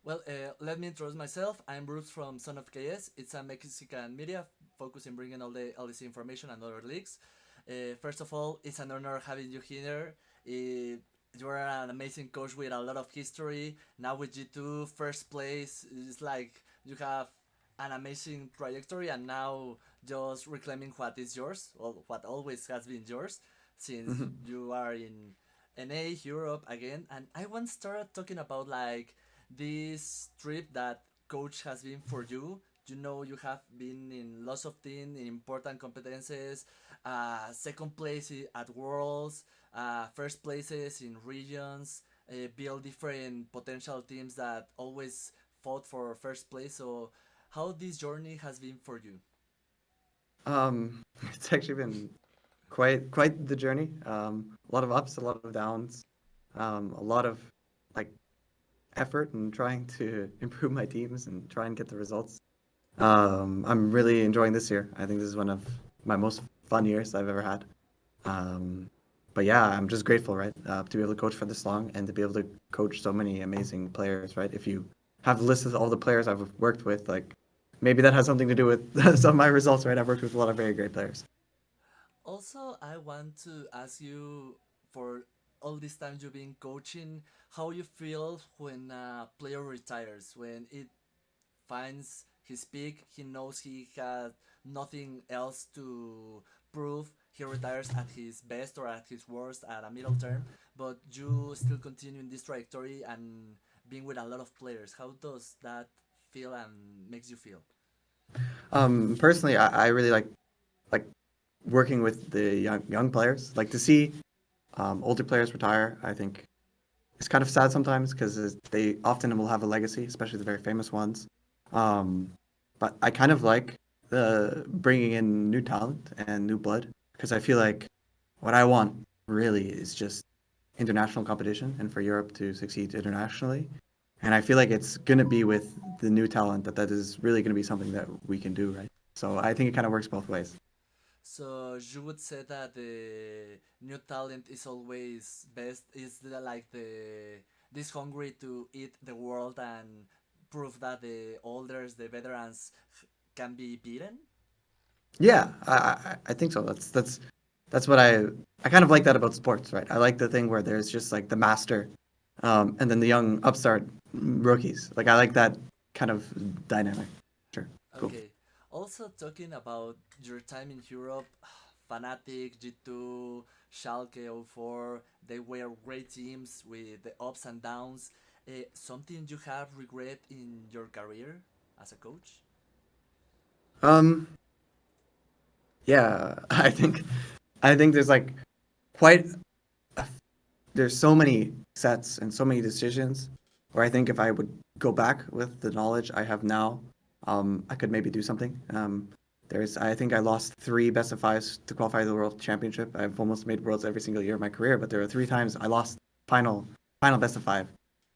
Well, let me introduce myself. I'm Bruce from Son of KS. It's a Mexican media focused in bringing all the LEC information and other leagues. First of all, it's an honor having you here. You are an amazing coach with a lot of history. Now with G2, first place. It's like you have an amazing trajectory, and now just reclaiming what is yours, or what always has been yours, since Mhm. you are in NA, Europe again. And I once started talking about like this trip that coach has been for you. You know, you have been in lots of teams in important competences, second place at worlds, first places in regions, build different potential teams that always fought for first place. So how this journey has been for you? It's actually been quite the journey. A lot of ups, a lot of downs, a lot of like effort and trying to improve my teams and try and get the results. I'm really enjoying this year. I think this is one of my most fun years I've ever had. Um, but yeah, I'm just grateful, right, to be able to coach for this long and to be able to coach so many amazing players, right? If you have the list of all the players I've worked with, like maybe that has something to do with some of my results, right? I've worked with a lot of very great players. Also, I want to ask you, for all this time you've been coaching, how you feel when a player retires, when it finds his peak, he knows he has nothing else to prove. He retires at his best or at his worst at a middle term, but you still continue in this trajectory and being with a lot of players. How does that feel and makes you feel? Personally, I really like working with the young players. Like to see older players retire, I think it's kind of sad sometimes because they often will have a legacy, especially the very famous ones. Um, but I kind of like the bringing in new talent and new blood because I feel like what I want really is just international competition and for Europe to succeed internationally. And I feel like it's going to be with the new talent that is really going to be something that we can do, right? So I think it kind of works both ways. So you would say that the new talent is always best. Is the, like the this hungry to eat the world and prove that the olders, the veterans, can be beaten. Yeah, I think so. That's what I kind of like that about sports, right? I like the thing where there's just like the master, and then the young upstart rookies. Like I like that kind of dynamic. Sure, cool. Okay. Also talking about your time in Europe, Fnatic, G2, Schalke 04, they were great teams with the ups and downs. Something you have regret in your career as a coach? Um, yeah, I think there's like quite there's so many sets and so many decisions where I think if I would go back with the knowledge I have now, I could maybe do something. I think I lost three best of fives to qualify for the World Championship. I've almost made worlds every single year of my career, but there were three times I lost final best of five.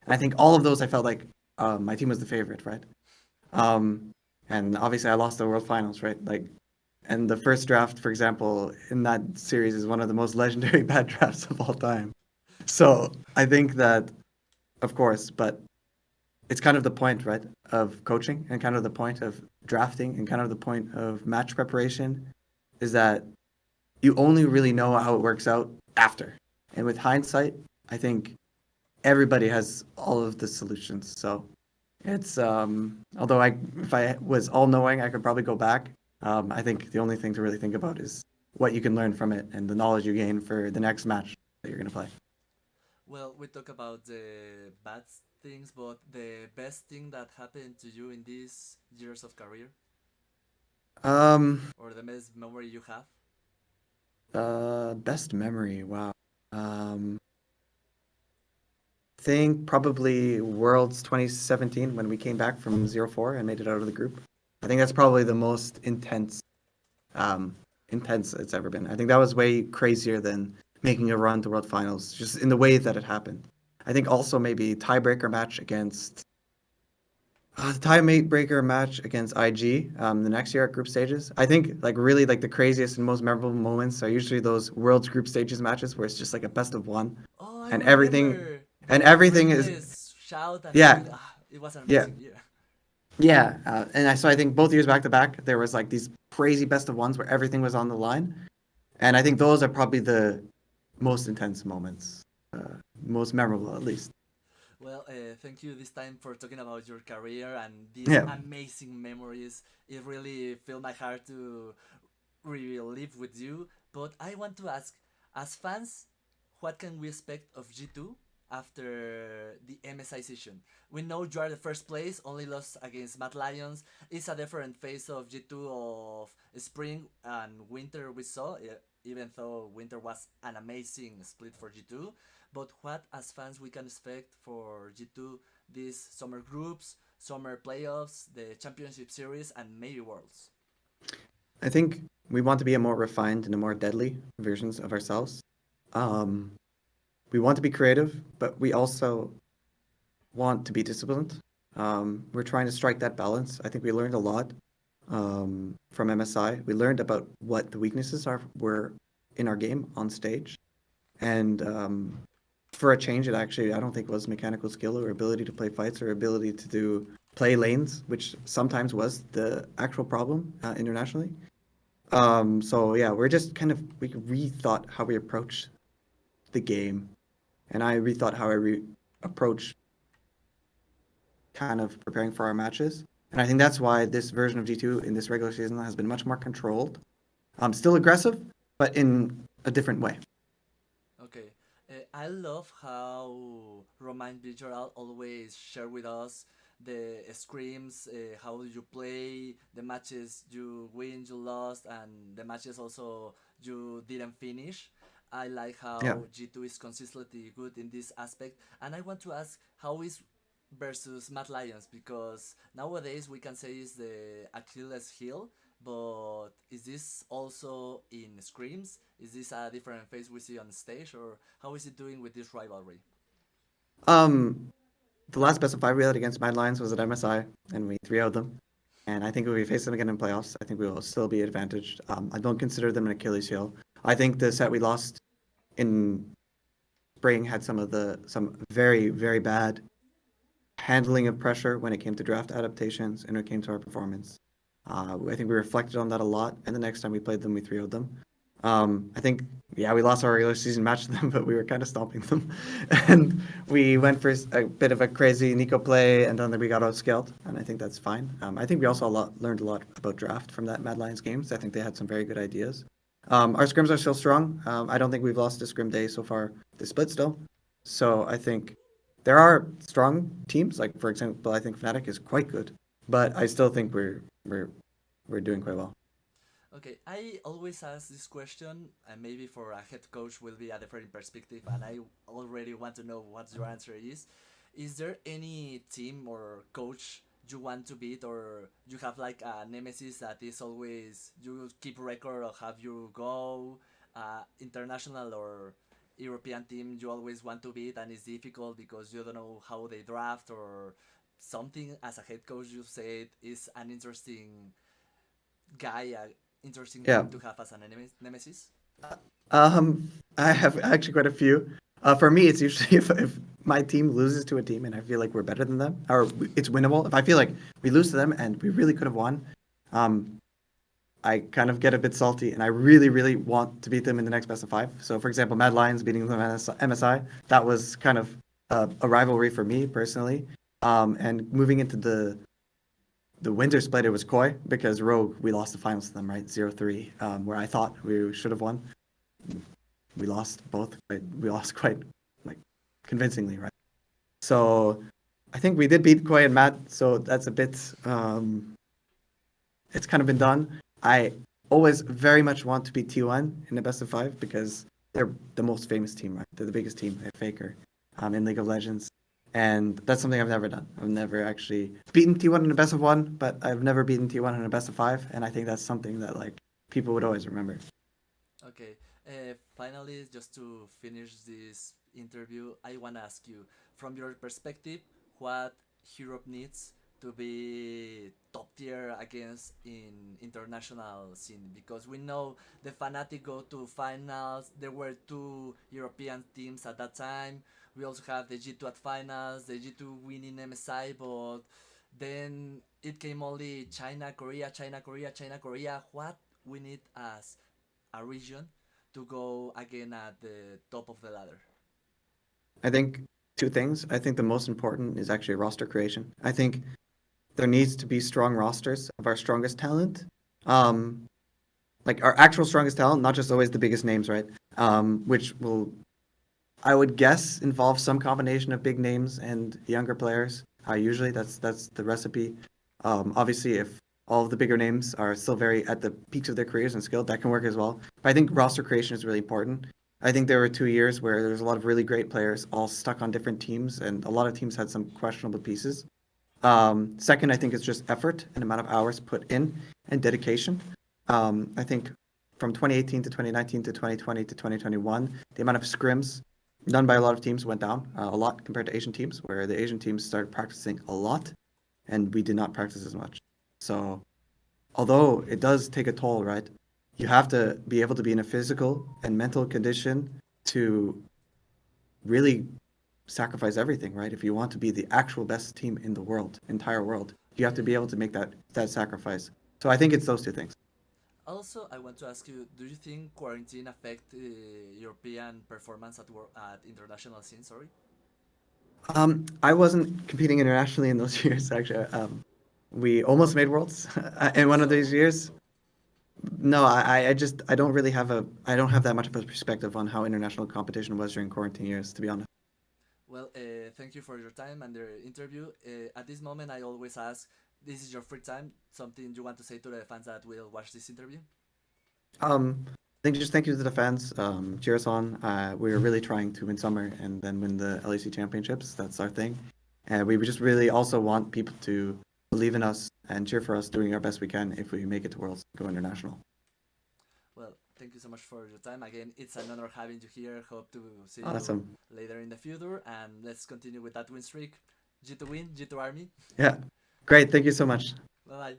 And I think all of those I felt like my team was the favorite, right? Um, and obviously I lost the World Finals, right? Like, and the first draft, for example, in that series is one of the most legendary bad drafts of all time. So I think that, of course, but it's kind of the point, right, of coaching and kind of the point of drafting and kind of the point of match preparation is that you only really know how it works out after. And with hindsight, I think everybody has all of the solutions. So it's although if I was all knowing, I could probably go back. I think the only thing to really think about is what you can learn from it and the knowledge you gain for the next match that you're going to play. Well, we talk about the bad things, but the best thing that happened to you in these years of career, Um, or the best memory you have? best memory. Wow. Um, think probably Worlds 2017 when we came back from 0-4 and made it out of the group. I think that's probably the most um, intense it's ever been. I think that was way crazier than making a run to World Finals, just in the way that it happened. I think also maybe tiebreaker match against the tiebreaker match against IG the next year at group stages. I think like really like the craziest and most memorable moments are usually those Worlds group stages matches where it's just like a best of one, Oh, I and everything remember and the everything is breathless shout and yeah everything. It was an Yeah, amazing year. yeah, so I think both years back to back, there was like these crazy best of ones where everything was on the line, and I think those are probably the most intense moments, most memorable at least. Well, thank you this time for talking about your career and these Yeah, amazing memories. It really filled my heart to relive with you. But I want to ask, as fans, what can we expect of G2 after the MSI session? We know you are the first place, only lost against Mad Lions. It's a different phase of G2 of spring and winter we saw, even though winter was an amazing split for G2. But what, as fans, we can expect for G2 these summer groups, summer playoffs, the championship series, and maybe worlds? I think we want to be a more refined and a more deadly versions of ourselves. Um, we want to be creative, but we also want to be disciplined. We're trying to strike that balance. I think we learned a lot from MSI. We learned about what the weaknesses are were in our game on stage, and for a change, it actually I don't think was mechanical skill or ability to play fights or ability to do play lanes, which sometimes was the actual problem internationally. So yeah, we're just kind of we rethought how we approach the game, and I rethought how approach kind of preparing for our matches. And I think that's why this version of G2 in this regular season has been much more controlled. Still aggressive, but in a different way. Okay. I love how Roman Visual always share with us the screams, how you play, the matches you win, you lost, and the matches also you didn't finish. I like Yeah. how G2 is consistently good in this aspect. And I want to ask, how is versus Mad Lions? Because nowadays we can say is the Achilles heel, but is this also in scrims? Is this a different face we see on stage, or how is it doing with this rivalry? Um, the last best of five we had against Mad Lions was at MSI, and we 3-0'd them. And I think if we face them again in playoffs, I think we will still be advantaged. I don't consider them an Achilles heel. I think the set we lost in spring had some very very bad handling of pressure when it came to draft adaptations and when it came to our performance. I think we reflected on that a lot, and the next time we played them, we 3-0'd them. I think, yeah, we lost our regular season match to them, but we were kind of stomping them. And we went for a bit of a crazy Nico play, and then we got outscaled, and I think that's fine. I think we also learned a lot about draft from that Mad Lions games. I think they had some very good ideas. Our scrims are still strong. I don't think we've lost a scrim day so far this split still. So I think there are strong teams. Like for example, I think Fnatic is quite good, but I still think we're doing quite well. Okay, I always ask this question, and maybe for a head coach will be a different perspective, and I already want to know what your answer is. Is there any team or coach you want to beat, or you have like a nemesis that is always you keep record of have you go, international or European team you always want to beat, and it's difficult because you don't know how they draft or something. As a head coach, you said is an interesting guy, interesting Yeah. team to have as an nemesis? I have actually quite a few. For me, it's usually if my team loses to a team and I feel like we're better than them, or it's winnable. If I feel like we lose to them and we really could have won, um, I kind of get a bit salty and I really, really want to beat them in the next best of five. So, for example, Mad Lions beating them at MSI, that was kind of a rivalry for me personally. And moving into the winter split, it was Koi because Rogue, we lost the finals to them, right? 0-3, where I thought we should have won. We lost both. We lost quite like convincingly, right? So I think we did beat Koi and Matt. So that's a bit. It's kind of been done. I always very much want to beat T1 in the best of five because they're the most famous team, right? They're the biggest team. They're Faker, in League of Legends, and that's something I've never done. I've never actually beaten T1 in a best of one, but I've never beaten T1 in a best of five, and I think that's something that like people would always remember. Okay. Finally, just to finish this interview, I want to ask you, from your perspective, what Europe needs to be top tier against in international scene? Because we know the Fnatic go to finals. There were two European teams at that time. We also have the G2 at finals, the G2 winning MSI, but then it came only China, Korea, China, Korea, China, Korea. What we need as a region to go again at the top of the ladder? I think two things. I think the most important is actually roster creation. I think there needs to be strong rosters of our strongest talent. Um, like our actual strongest talent, not just always the biggest names, right? Which will, I would guess, involve some combination of big names and younger players. Usually that's the recipe. Obviously, if all of the bigger names are still very at the peaks of their careers and skill, that can work as well. But I think roster creation is really important. I think there were 2 years where there's a lot of really great players all stuck on different teams, and a lot of teams had some questionable pieces. Second, I think it's just effort and amount of hours put in and dedication. I think from 2018 to 2019 to 2020 to 2021, the amount of scrims done by a lot of teams went down a lot compared to Asian teams, where the Asian teams started practicing a lot and we did not practice as much. So, although it does take a toll, right? You have to be able to be in a physical and mental condition to really sacrifice everything, right? If you want to be the actual best team in the world, entire world, you have to be able to make that sacrifice. So I think it's those two things. Also, I want to ask you: do you think quarantine affect European performance at international scene? Sorry. I wasn't competing internationally in those years, actually. We almost made worlds in one of these So, years. No, I just I don't have that much of a perspective on how international competition was during quarantine years, to be honest. well, thank you for your time and the interview. At this moment, I always ask: this is your free time. Something you want to say to the fans that will watch this interview? I think just thank you to the fans. Cheers on. We were really trying to win summer and then win the LEC championships. That's our thing. And we just really also want people to believe in us and cheer for us doing our best we can if we make it to Worlds, go international. Well, thank you so much for your time. Again, it's an honor having you here. Hope to see you Awesome. later in the future. And let's continue with that win streak. G2 win, G2 Army. Yeah. Great. Thank you so much. Bye bye.